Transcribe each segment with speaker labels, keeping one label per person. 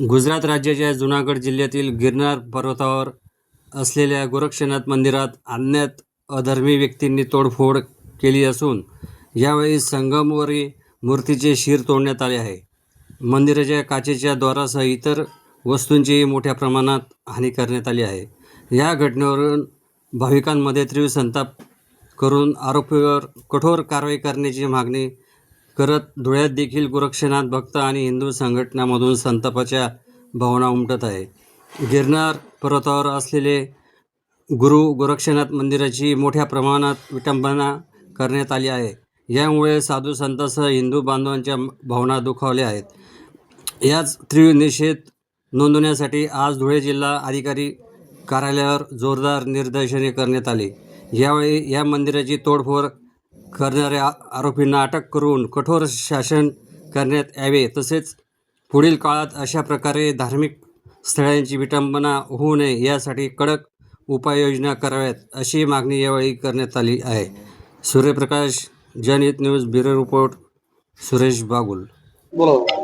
Speaker 1: गुजरात राज्याच्या जुनागड जिल्ह्यातील गिरनार पर्वतावर असलेल्या गोरक्षनाथ मंदिरात अज्ञात अधर्मी व्यक्तींनी तोडफोड केली असून यावेळी संगमरवरी मूर्तीचे शिर तोडण्यात आले आहे. मंदिराच्या काचेच्या द्वारासह इतर वस्तूंचीही मोठ्या प्रमाणात हानी करण्यात आली आहे. या घटनेवरून भाविकांमध्ये तीव्र संताप करून आरोपीवर कठोर कारवाई करण्याची मागणी करत धुळ्यात देखील गोरक्षनाथ भक्त आणि हिंदू संघटनांमधून संतापाच्या भावना उमटत आहे. गिरनार पर्वतावर असलेले गुरु गोरक्षनाथ मंदिराची मोठ्या प्रमाणात विटंबना करण्यात आली आहे. यामुळे साधू संतांसह हिंदू बांधवांच्या भावना दुखावल्या आहेत. याच तीव्र निषेध नोंदवण्यासाठी आज धुळे जिल्हा अधिकारी कार्यालयावर जोरदार निदर्शने करण्यात आली. यावेळी या मंदिराची तोडफोड करणाऱ्या आरोपींना अटक करून कठोर शासन करण्यात यावे, तसेच पुढील काळात अशा प्रकारे धार्मिक स्थळांची विटंबना होऊ नये यासाठी कडक उपाययोजना कराव्यात, अशी मागणी यावेळी करण्यात आली आहे. Suryaprakash, Janhit news, bureau report, Suresh Bagul.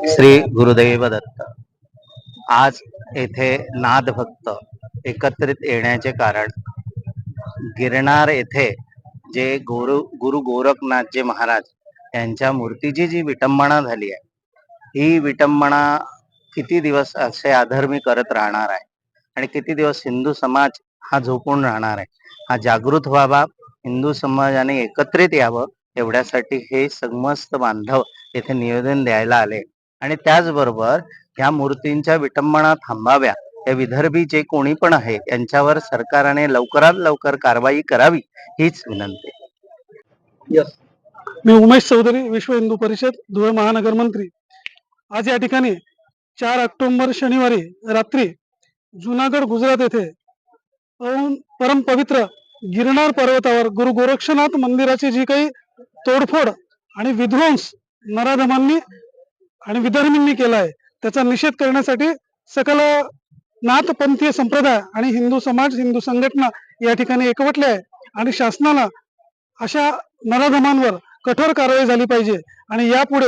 Speaker 2: Shri Gurudev Datta. आज येथे नाथ भक्त एकत्रित येण्याचे कारण गिरनार येथे जे गुरु गोरखनाथजी महाराज यांच्या मूर्तीची जी विटंबना झाली आहे, ही विटंबना किती दिवस असे अधर्मी करत राहणार आहे आणि किती दिवस हिंदू समाज हा झोपून राहणार आहे. हा जागृत व्हावा, हिंदू समाजाने एकत्रित यावं, एवढ्यासाठी हे समस्त बांधव येथे निवेदन द्यायला आले. आणि त्याचबरोबर ह्या मूर्तींच्या विटंबना थांबाव्या, या विदर्भी जे कोणी पण आहे यांच्यावर सरकारने लवकरात लवकर कारवाई करावी, हीच विनंती.
Speaker 3: मी उमेश चौधरी, विश्व हिंदू परिषद, धुळे महानगर मंत्री. आज या ठिकाणी 4 ऑक्टोबर शनिवारी रात्री जुनागड गुजरात येथे परम पवित्र गिरनार पर्वतावर गुरु गोरक्षनाथ मंदिराची जी काही तोडफोड आणि विध्वंस नराधमांनी आणि विधर्मींनी केला आहे, त्याचा निषेध करण्यासाठी सकल नाथपंथीय संप्रदाय आणि हिंदू समाज, हिंदू संघटना या ठिकाणी एकवटले आहे. आणि शासनाला अशा नराधमांवर कठोर कारवाई झाली पाहिजे आणि यापुढे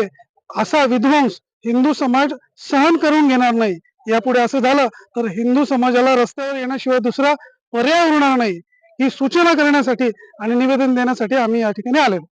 Speaker 3: असा विध्वंस हिंदू समाज सहन करून घेणार नाही. यापुढे असं झालं तर हिंदू समाजाला रस्त्यावर येण्याशिवाय दुसरा पर्याय उरणार नाही, ही सूचना करण्यासाठी आणि निवेदन देण्यासाठी आम्ही या ठिकाणी आलेलो.